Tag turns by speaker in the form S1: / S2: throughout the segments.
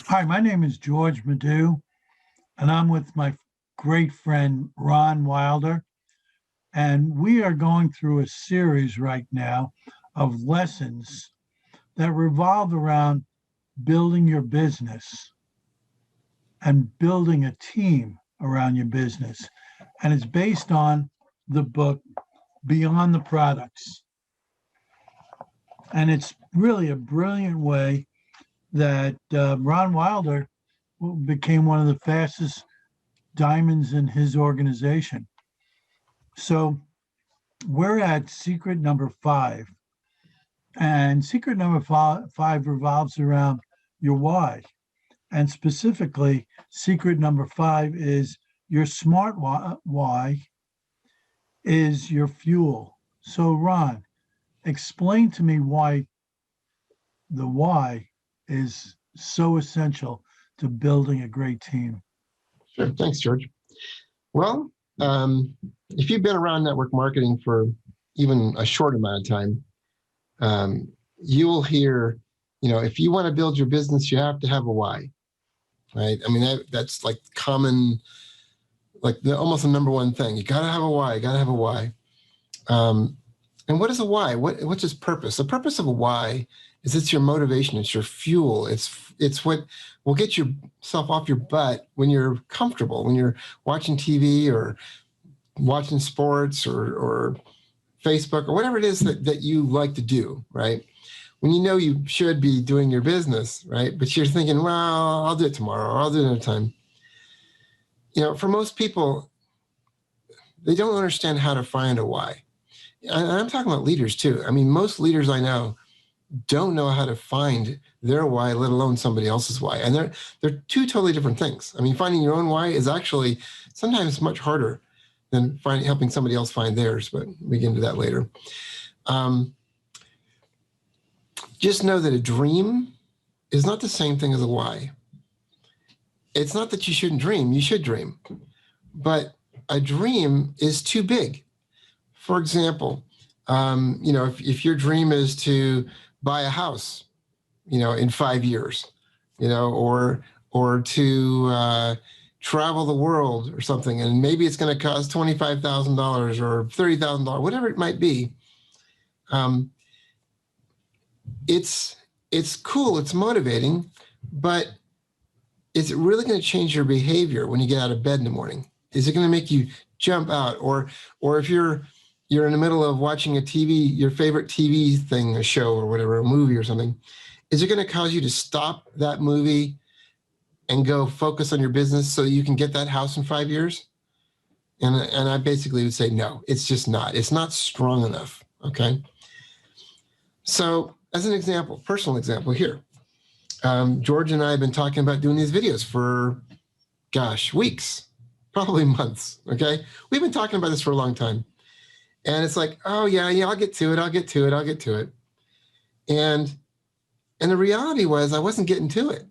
S1: Hi, my name is George Madu, and I'm with my great friend Ron Wilder. And we are going through a series right now of lessons that revolve around building your business and building a team around your business. And it's based on the book Beyond the Products. And it's really a brilliant way that Ron Wilder became one of the fastest diamonds in his organization. So we're at secret number 5. And secret number five revolves around your why. And specifically, secret number 5 is your smart why is your fuel. So, Ron, explain to me why the why is so essential to building a great team.
S2: Sure. Thanks, George. Well, if you've been around network marketing for even a short amount of time, you will hear, if you want to build your business, you have to have a why, right? I mean, that's like common, like almost the number one thing. You got to have a why. You got to have a why. And what is a why? What's its purpose? The purpose of a why is it's your motivation. It's your fuel. It's what will get yourself off your butt when you're comfortable, when you're watching TV or watching sports or Facebook or whatever it is that you like to do, right? When you know you should be doing your business, right? But you're thinking, well, I'll do it tomorrow, or I'll do it another time. For most people, they don't understand how to find a why. And I'm talking about leaders too. I mean, most leaders I know don't know how to find their why, let alone somebody else's why. And they're two totally different things. I mean, finding your own why is actually sometimes much harder than helping somebody else find theirs, but we get into that later. Just know that a dream is not the same thing as a why. It's not that you shouldn't dream, you should dream. But a dream is too big. For example, if your dream is to buy a house, in 5 years, or to travel the world or something, and maybe it's going to cost $25,000 or $30,000, whatever it might be. It's cool, it's motivating, but is it really going to change your behavior when you get out of bed in the morning? Is it going to make you jump out, or if you're in the middle of watching your favorite TV thing, a show or whatever, a movie or something, is it going to cause you to stop that movie and go focus on your business so you can get that house in 5 years? And I basically would say, no, it's just not. It's not strong enough, okay? So as an example, personal example here, George and I have been talking about doing these videos for, weeks, probably months, okay? We've been talking about this for a long time. And it's like, oh, yeah, I'll get to it. And the reality was I wasn't getting to it.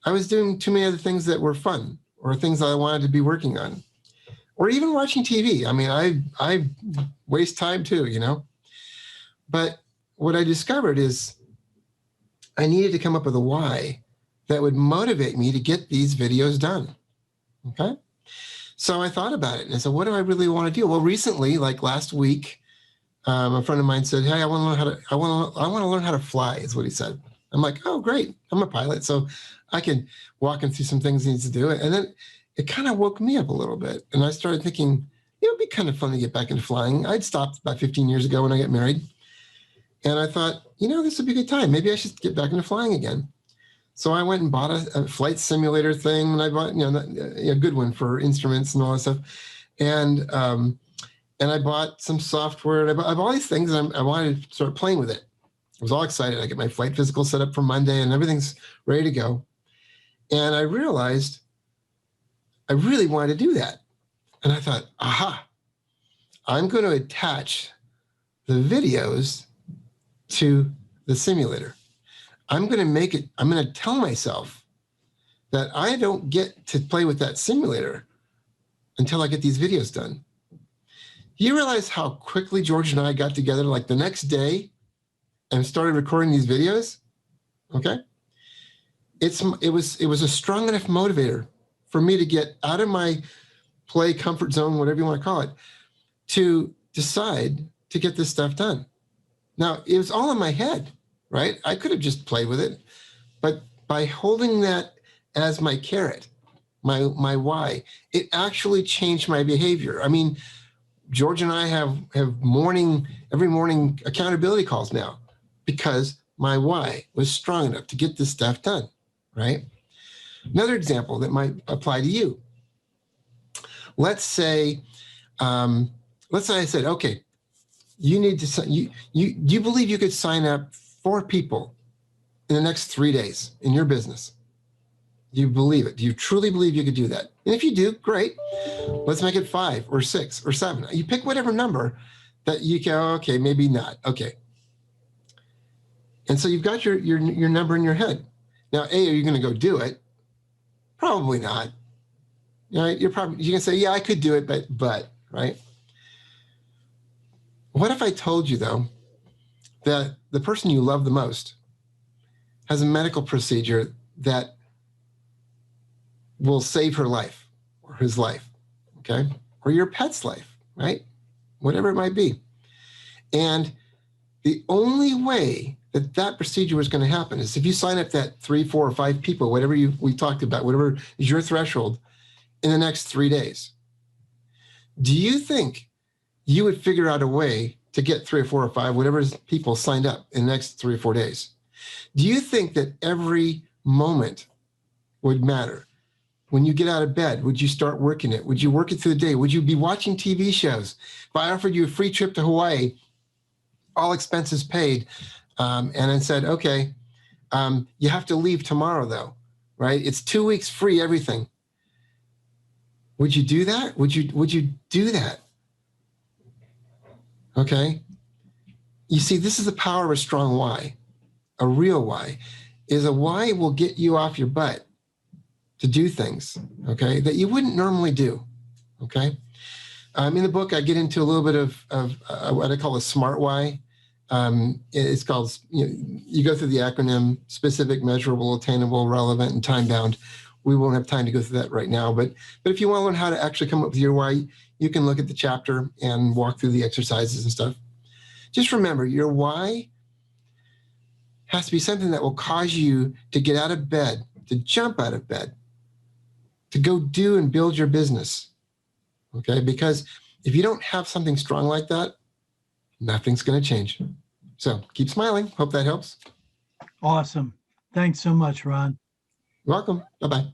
S2: I was doing too many other things that were fun or things that I wanted to be working on, or even watching TV. I mean, I waste time too, But what I discovered is I needed to come up with a why that would motivate me to get these videos done, okay? So I thought about it and I said, what do I really want to do? Well, recently, like last week, a friend of mine said, hey, I want to learn how to fly, is what he said. I'm like, oh, great. I'm a pilot, so I can walk him through some things he needs to do. And then it kind of woke me up a little bit. And I started thinking, it'd be kind of fun to get back into flying. I'd stopped about 15 years ago when I got married. And I thought, this would be a good time. Maybe I should get back into flying again. So I went and bought a flight simulator thing, and I bought, a good one for instruments and all that stuff. And I bought some software, and I bought all these things, and I wanted to start playing with it. I was all excited. I get my flight physical set up for Monday, and everything's ready to go. And I realized I really wanted to do that. And I thought, aha, I'm going to attach the videos to the simulator. I'm going to tell myself that I don't get to play with that simulator until I get these videos done. You realize how quickly George and I got together like the next day and started recording these videos? Okay. it was a strong enough motivator for me to get out of my play comfort zone, whatever you want to call it, to decide to get this stuff done. Now, it was all in my head, right? I could have just played with it, but by holding that as my carrot, my why, it actually changed my behavior. I mean, George and I have every morning accountability calls now because my why was strong enough to get this stuff done, right? Another example that might apply to you. Let's say I said, okay, you need to you believe you could sign up 4 people in the next 3 days in your business? Do you believe it? Do you truly believe you could do that? And if you do, great. Let's make it 5 or 6 or 7. You pick whatever number that you can. Okay, maybe not. Okay. And so you've got your number in your head. Now, A, are you going to go do it? Probably not. Right? You can say, yeah, I could do it, but right. What if I told you though that the person you love the most has a medical procedure that will save her life or his life, okay? Or your pet's life, right? Whatever it might be. And the only way that procedure was going to happen is if you sign up that 3, 4, or 5 people, whatever we talked about, whatever is your threshold, in the next 3 days. Do you think you would figure out a way to get 3 or 4 or 5, whatever people signed up in the next 3 or 4 days? Do you think that every moment would matter? When you get out of bed, would you start working it? Would you work it through the day? Would you be watching TV shows? If I offered you a free trip to Hawaii, all expenses paid, and then said, okay, you have to leave tomorrow though, right? It's 2 weeks free, everything. Would you do that? Would you do that? Okay. You see, this is the power of a strong why. A real why is a why will get you off your butt to do things, okay, that you wouldn't normally do, okay? In the book, I get into a little bit of what I call a SMART why. It's called, you go through the acronym: specific, measurable, attainable, relevant, and time-bound. We won't have time to go through that right now, but if you want to learn how to actually come up with your why, you can look at the chapter and walk through the exercises and stuff. Just remember, your why has to be something that will cause you to get out of bed, to jump out of bed, to go do and build your business, okay? Because if you don't have something strong like that, nothing's going to change. So keep smiling. Hope that helps.
S1: Awesome. Thanks so much, Ron.
S2: You're welcome. Bye-bye.